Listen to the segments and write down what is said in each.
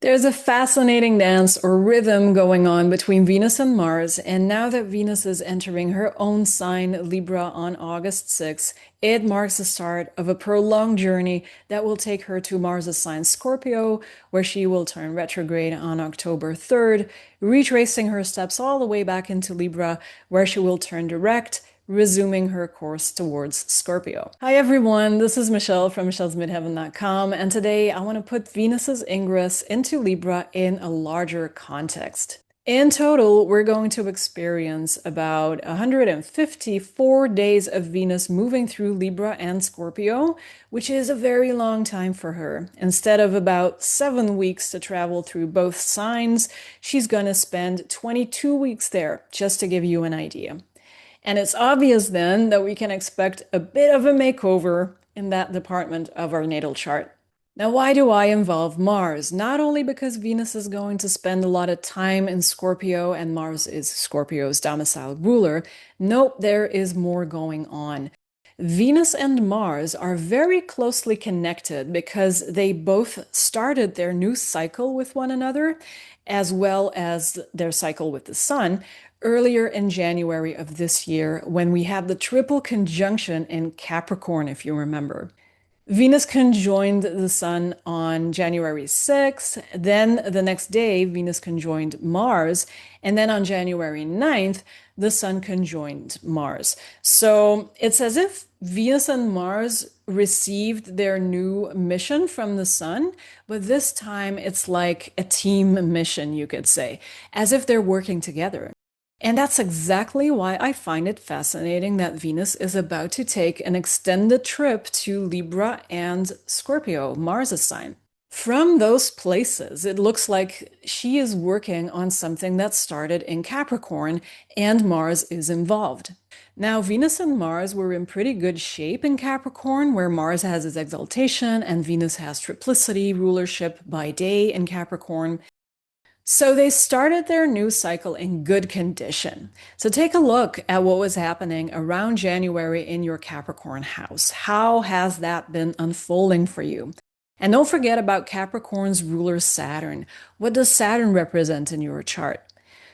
There's a fascinating dance or rhythm going on between Venus and Mars, and now that Venus is entering her own sign, Libra, on August 6th, it marks the start of a prolonged journey that will take her to Mars's sign Scorpio, where she will turn retrograde on October 3rd, retracing her steps all the way back into Libra, where she will turn direct, resuming her course towards Scorpio. Hi everyone, this is Michelle from michellesmidheaven.com, and today I want to put Venus's ingress into Libra in a larger context. In total, we're going to experience about 154 days of Venus moving through Libra and Scorpio, which is a very long time for her. Instead of about 7 weeks to travel through both signs, she's going to spend 22 weeks there, just to give you an idea. And it's obvious then that we can expect a bit of a makeover in that department of our natal chart. Now, why do I involve Mars? Not only because Venus is going to spend a lot of time in Scorpio and Mars is Scorpio's domicile ruler. Nope, there is more going on. Venus and Mars are very closely connected because they both started their new cycle with one another, as well as their cycle with the Sun, earlier in January of this year when we had the triple conjunction in Capricorn, if you remember. Venus conjoined the Sun on January 6th. Then the next day, Venus conjoined Mars. And then on January 9th, the Sun conjoined Mars. So it's as if Venus and Mars received their new mission from the Sun, but this time it's like a team mission, you could say, as if they're working together. And that's exactly why I find it fascinating that Venus is about to take an extended trip to Libra and Scorpio, Mars' sign. From those places, it looks like she is working on something that started in Capricorn and Mars is involved. Now, Venus and Mars were in pretty good shape in Capricorn, where Mars has its exaltation and Venus has triplicity, rulership by day in Capricorn. So they started their new cycle in good condition. So take a look at what was happening around January in your Capricorn house. How has that been unfolding for you? And don't forget about Capricorn's ruler Saturn. What does Saturn represent in your chart?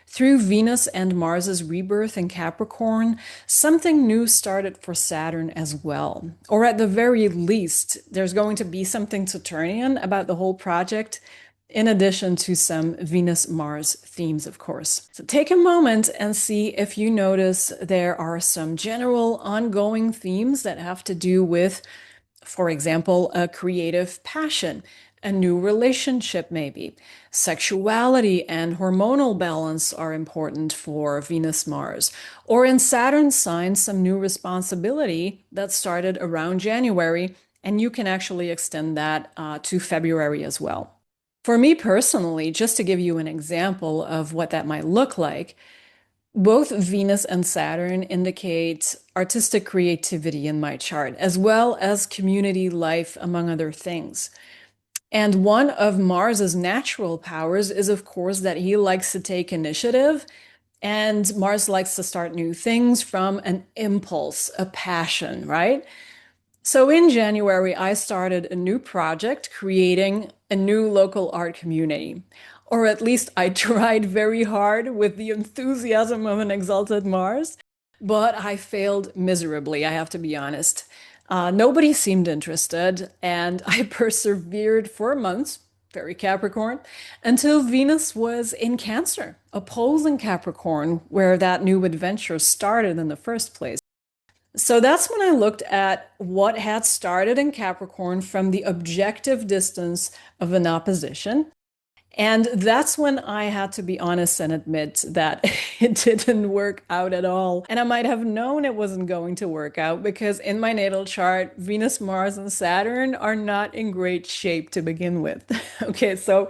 Through Venus and Mars's rebirth in Capricorn, something new started for Saturn as well. Or at the very least, there's going to be something Saturnian about the whole project, in addition to some Venus-Mars themes, of course. So take a moment and see if you notice there are some general ongoing themes that have to do with, for example, a creative passion, a new relationship maybe. Sexuality and hormonal balance are important for Venus-Mars. Or in Saturn's sign, some new responsibility that started around January, and you can actually extend that to February as well. For me personally, just to give you an example of what that might look like, both Venus and Saturn indicate artistic creativity in my chart, as well as community life, among other things. And one of Mars's natural powers is, of course, that he likes to take initiative, and Mars likes to start new things from an impulse, a passion, right? So in January, I started a new project creating a new local art community. Or at least I tried very hard with the enthusiasm of an exalted Mars, but I failed miserably, I have to be honest. Nobody seemed interested, and I persevered for months, very Capricorn, until Venus was in Cancer, opposing Capricorn, where that new adventure started in the first place. So that's when I looked at what had started in Capricorn from the objective distance of an opposition. And that's when I had to be honest and admit that it didn't work out at all. And I might have known it wasn't going to work out because in my natal chart, Venus, Mars, and Saturn are not in great shape to begin with. Okay, so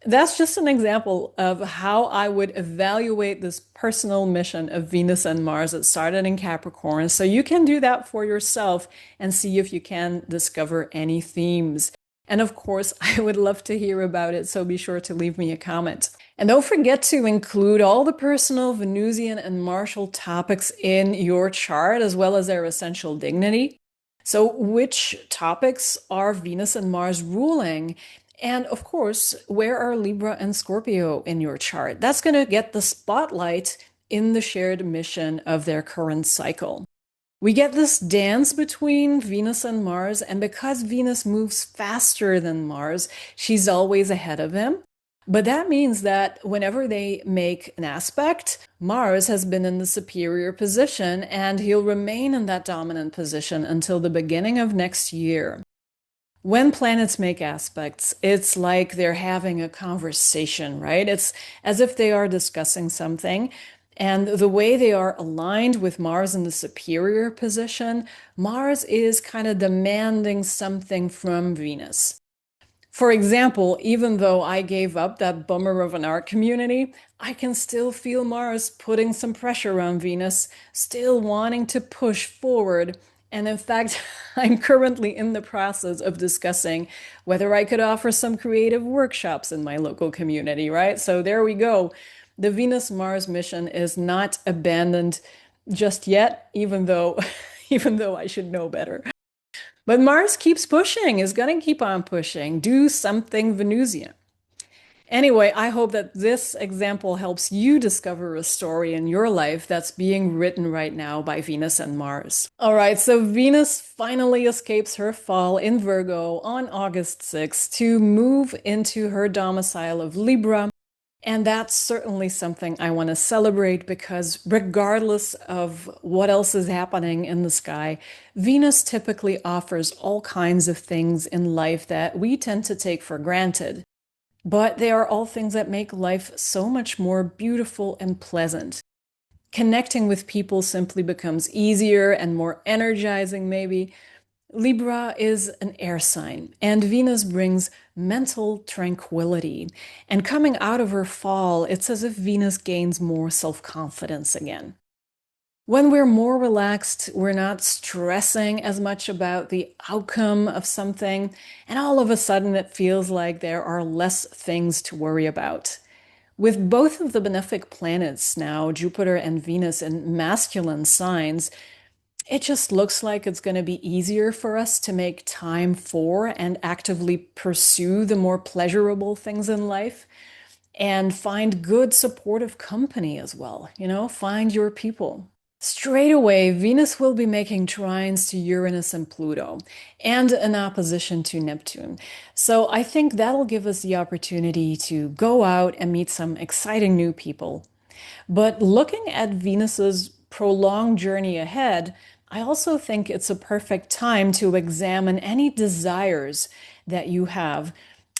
that's just an example of how I would evaluate this personal mission of Venus and Mars that started in Capricorn. So you can do that for yourself and see if you can discover any themes. And of course, I would love to hear about it, so be sure to leave me a comment. And don't forget to include all the personal Venusian and martial topics in your chart, as well as their essential dignity. So which topics are Venus and Mars ruling? And of course, where are Libra and Scorpio in your chart? That's going to get the spotlight in the shared mission of their current cycle. We get this dance between Venus and Mars, and because Venus moves faster than Mars, she's always ahead of him. But that means that whenever they make an aspect, Mars has been in the superior position and he'll remain in that dominant position until the beginning of next year. When planets make aspects, it's like they're having a conversation, right? It's as if they are discussing something. And the way they are aligned with Mars in the superior position, Mars is kind of demanding something from Venus. For example, even though I gave up that bummer of an art community, I can still feel Mars putting some pressure on Venus, still wanting to push forward. And in fact, I'm currently in the process of discussing whether I could offer some creative workshops in my local community, right? So there we go. The Venus Mars mission is not abandoned just yet, even though even though I should know better. But Mars keeps pushing, is going to keep on pushing. Do something Venusian. Anyway, I hope that this example helps you discover a story in your life that's being written right now by Venus and Mars. All right, so Venus finally escapes her fall in Virgo on August 6th to move into her domicile of Libra. And that's certainly something I want to celebrate because regardless of what else is happening in the sky, Venus typically offers all kinds of things in life that we tend to take for granted. But they are all things that make life so much more beautiful and pleasant. Connecting with people simply becomes easier and more energizing, maybe. Libra is an air sign, and Venus brings mental tranquility. And coming out of her fall, it's as if Venus gains more self-confidence again. When we're more relaxed, we're not stressing as much about the outcome of something, and all of a sudden it feels like there are less things to worry about. With both of the benefic planets now, Jupiter and Venus, in masculine signs, it just looks like it's going to be easier for us to make time for and actively pursue the more pleasurable things in life and find good supportive company as well. Find your people. Straight away, Venus will be making trines to Uranus and Pluto and an opposition to Neptune. So I think that'll give us the opportunity to go out and meet some exciting new people. But looking at Venus's prolonged journey ahead, I also think it's a perfect time to examine any desires that you have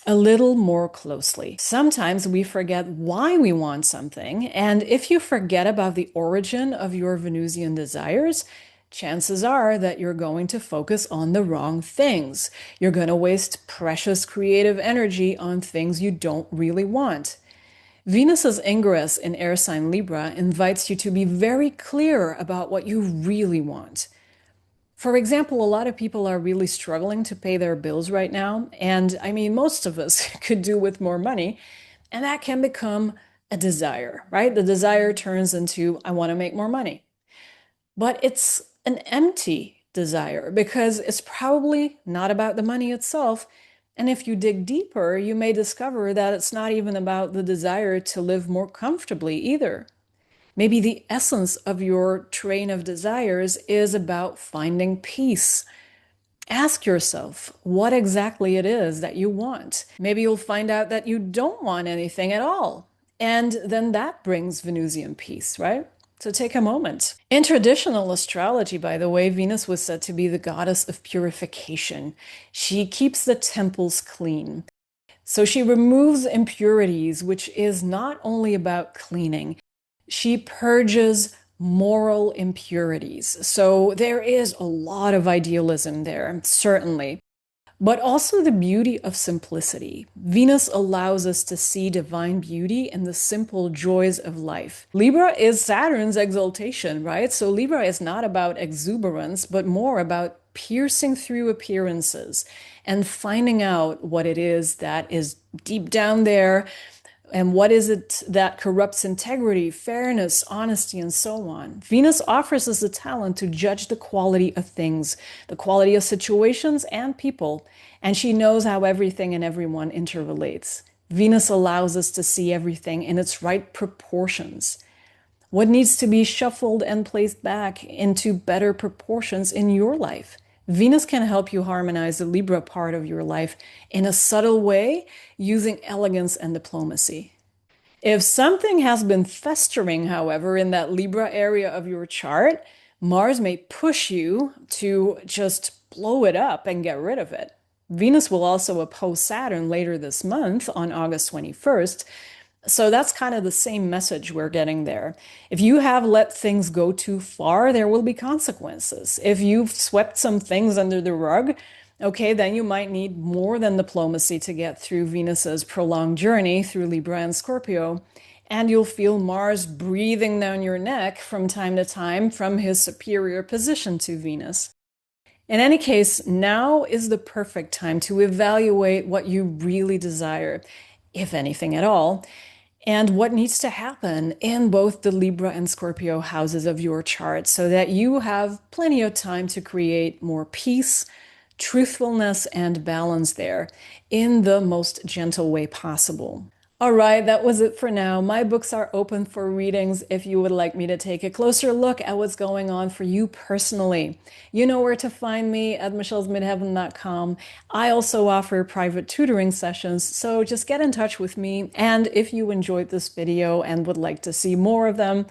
a little more closely. Sometimes we forget why we want something, and if you forget about the origin of your Venusian desires, chances are that you're going to focus on the wrong things. You're going to waste precious creative energy on things you don't really want. Venus's ingress in air sign Libra invites you to be very clear about what you really want. For example, a lot of people are really struggling to pay their bills right now. And I mean, most of us could do with more money. And that can become a desire, right? The desire turns into, I want to make more money. But it's an empty desire because it's probably not about the money itself. And if you dig deeper, you may discover that it's not even about the desire to live more comfortably either. Maybe the essence of your train of desires is about finding peace. Ask yourself what exactly it is that you want. Maybe you'll find out that you don't want anything at all. And then that brings Venusian peace, right? So take a moment. In traditional astrology, by the way, Venus was said to be the goddess of purification. She keeps the temples clean. So she removes impurities, which is not only about cleaning, she purges moral impurities. So there is a lot of idealism there, certainly, but also the beauty of simplicity. Venus allows us to see divine beauty in the simple joys of life. Libra is Saturn's exaltation, right? So Libra is not about exuberance, but more about piercing through appearances and finding out what it is that is deep down there, And what is it that corrupts integrity, fairness, honesty, and so on? Venus offers us the talent to judge the quality of things, the quality of situations and people, and she knows how everything and everyone interrelates. Venus allows us to see everything in its right proportions. What needs to be shuffled and placed back into better proportions in your life? Venus can help you harmonize the Libra part of your life in a subtle way using elegance and diplomacy. If something has been festering, however, in that Libra area of your chart, Mars may push you to just blow it up and get rid of it. Venus will also oppose Saturn later this month on August 21st. So that's kind of the same message we're getting there. If you have let things go too far, there will be consequences. If you've swept some things under the rug, okay, then you might need more than diplomacy to get through Venus's prolonged journey through Libra and Scorpio. And you'll feel Mars breathing down your neck from time to time from his superior position to Venus. In any case, now is the perfect time to evaluate what you really desire, if anything at all, and what needs to happen in both the Libra and Scorpio houses of your chart so that you have plenty of time to create more peace, truthfulness, and balance there in the most gentle way possible. All right, that was it for now. My books are open for readings if you would like me to take a closer look at what's going on for you personally. You know where to find me at michellesmidheaven.com. I also offer private tutoring sessions, so just get in touch with me. And if you enjoyed this video and would like to see more of them,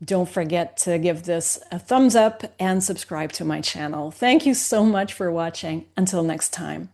don't forget to give this a thumbs up and subscribe to my channel. Thank you so much for watching. Until next time.